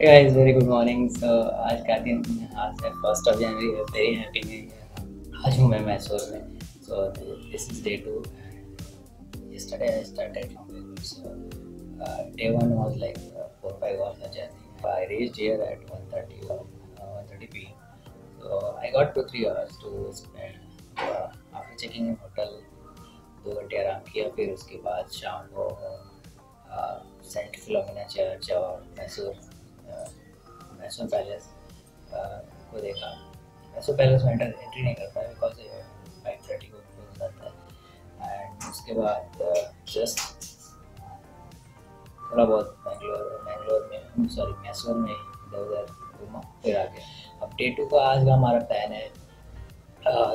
Hey guys, very good morning. So आज का दिन आज है 1 जनवरी. Very happy new year. आज हूँ मैं मैसूर में. So this is day 2. Yesterday I started from Bangalore. So day 1 was like 4-5 hours of journey. I reached here at 1:30 p.m. So I got 2-3 hours to spend. After checking in hotel 2 घंटे आराम किया. फिर उसके बाद शाम को Saint Philomena church और Mysore palace को देखा. मैसूर पैलेस में एंट्री नहीं करता है बिकॉज 5:30 को क्लोज जाता है. एंड उसके बाद जस्ट थोड़ा बहुत मैसूर में इधर उधर घूमा फिर आ गया. अब डे 2 का आज का हमारा प्लान है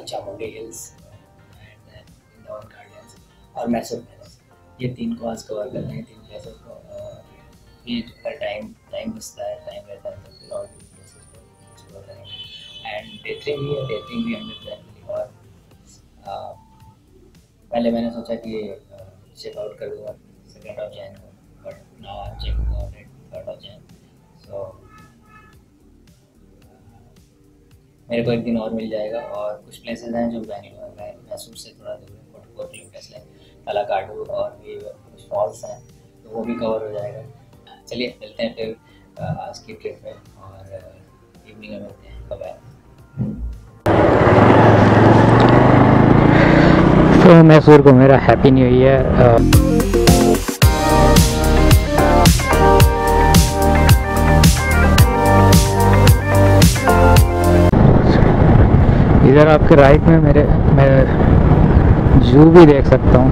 Chamundi hills and Vrindavan gardens और मैसूर पैलेस. ये 3 को आज कवर करना है. 3 प्लेसेस को ये टाइम बचता है, टाइम रहता है तो फिर और भी प्लेसेस को एक्सप्लोर करेंगे. एंड डे 3 भी है. डे 3 भी हमने प्लान किया और पहले मैंने सोचा कि चेकआउट कर दूँगा 2nd of Jan को, but now I am checking out at 3rd of Jan. सो मेरे को एक दिन और मिल जाएगा. और कुछ प्लेसेस हैं जो बेंगलोर मैसूर से थोड़ा दूर है, 44 किलोमीटर्स है. तलाकाडू और भी कुछ फॉल्स हैं तो वो भी कवर हो जाएगा. चलिए मिलते हैं फिर आज की ट्रिप में और इवनिंग में मिलते हैं. बाय. तो मैसूर को मेरा हैप्पी न्यू ईयर. इधर आपके राइट में मैं जू भी देख सकता हूँ.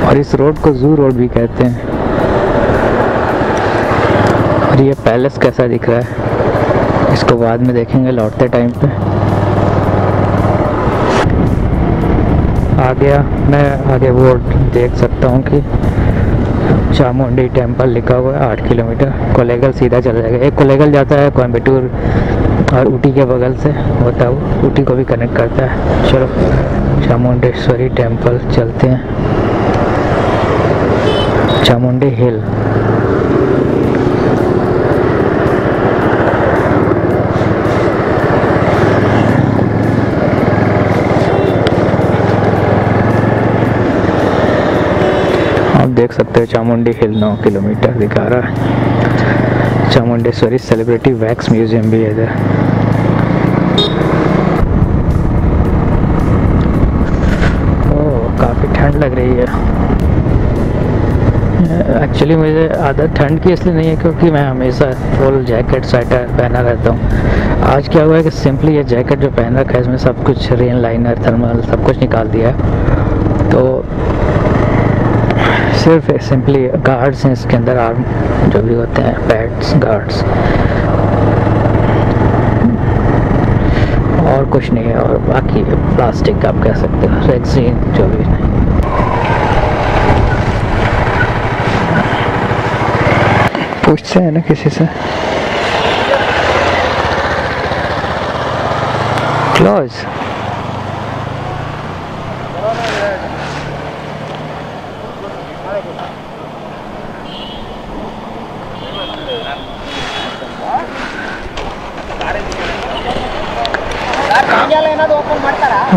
और इस रोड को जू रोड भी कहते हैं. और ये पैलेस कैसा दिख रहा है इसको बाद में देखेंगे लौटते टाइम पे. मैं आगे वो देख सकता हूँ कि चामुंडी टेम्पल लिखा हुआ है. 8 किलोमीटर कोलेगल सीधा चला जाएगा. एक कोलेगल जाता है कोयम्बटूर और ऊटी के बगल से होता है, वो ऊटी को भी कनेक्ट करता है. चलो चामुंडेश्वरी टेम्पल चलते हैं. चामुंडी हिल. आप देख सकते हो चामुंडी हिल 9 किलोमीटर दिखा रहा है. चामुंडेश्वरी सेलिब्रिटी वैक्स म्यूजियम भी है इधर. ओह काफ़ी ठंड लग रही है. एक्चुअली मुझे आदत ठंड की इसलिए नहीं है क्योंकि मैं हमेशा फुल जैकेट स्वेटर पहना रहता हूँ. आज क्या हुआ है कि सिंपली ये जैकेट जो पहन रखा है इसमें सब कुछ रेन लाइनर थर्मल सब कुछ निकाल दिया है. तो सिर्फ सिंपली गार्ड्स हैं इसके अंदर, आर्म जो भी होते हैं पैड्स गार्ड्स, और कुछ नहीं है. और बाकी प्लास्टिक आप कह सकते हो, रेक्सीन जो भी नहीं. पूछते हैं ना किसी से. क्लोज.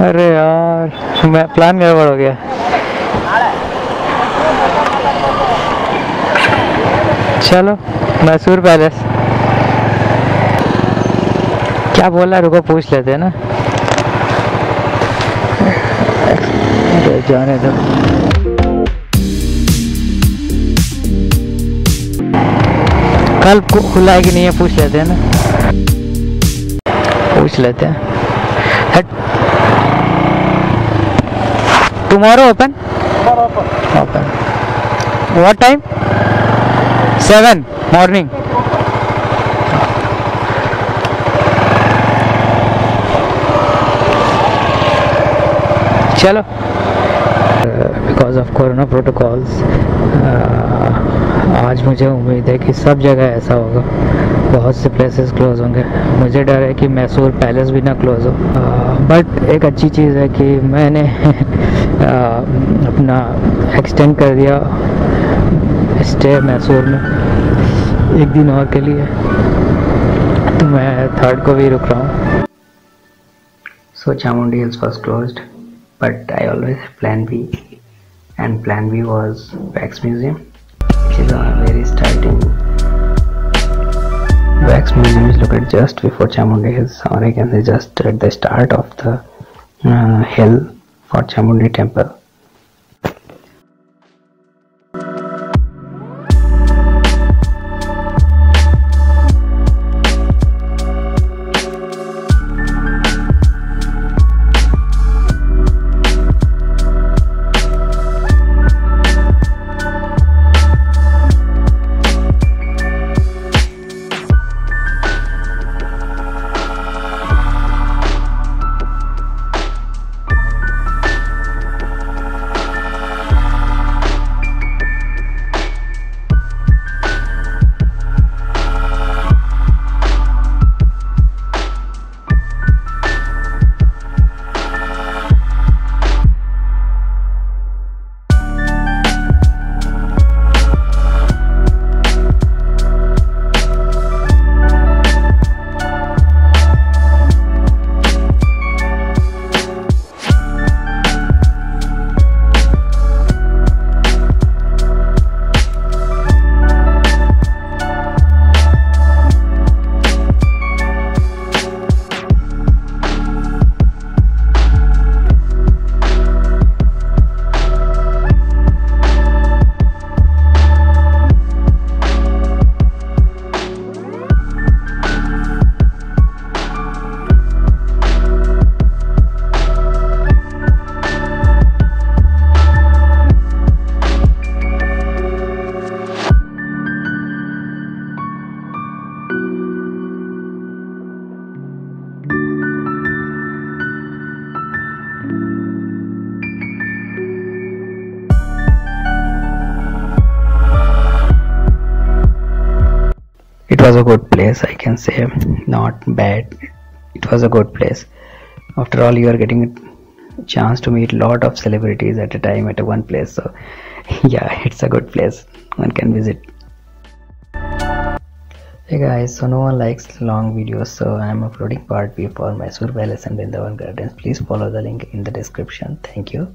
अरे यार मैं प्लान गड़बड़ हो गया. चलो मैसूर पैलेस क्या बोल रहा है, रुको पूछ लेते हैं ना. जाने दो. कल खुला है कि नहीं है पूछ लेते हैं ना. पूछ लेते हैं. Tomorrow open. Open. What time? 7 morning. चलो बिकॉज ऑफ कोरोना प्रोटोकॉल्स आज मुझे उम्मीद है कि सब जगह ऐसा होगा. बहुत से प्लेसेस क्लोज होंगे. मुझे डर है कि मैसूर पैलेस भी ना क्लोज हो. बट एक अच्छी चीज़ है कि मैंने अपना एक्सटेंड कर दिया स्टे मैसूर में एक दिन और के लिए, तो मैं 3rd को भी रुक रहा हूँ। So Chamundi hills was closed but I always plan B, and plan B was wax museum, which is a very starting. Wax museum is located just before Chamundi Hills, or I can say just at the start of the hill for Chamundi temple. It was a good place, I can say, not bad. It was a good place. After all, you are getting a chance to meet lot of celebrities at a time at one place, so yeah, it's a good place one can visit. Hey guys, so no one likes long videos, so I am uploading part B for Mysore Palace and Brindavan Gardens. Please follow the link in the description. Thank you.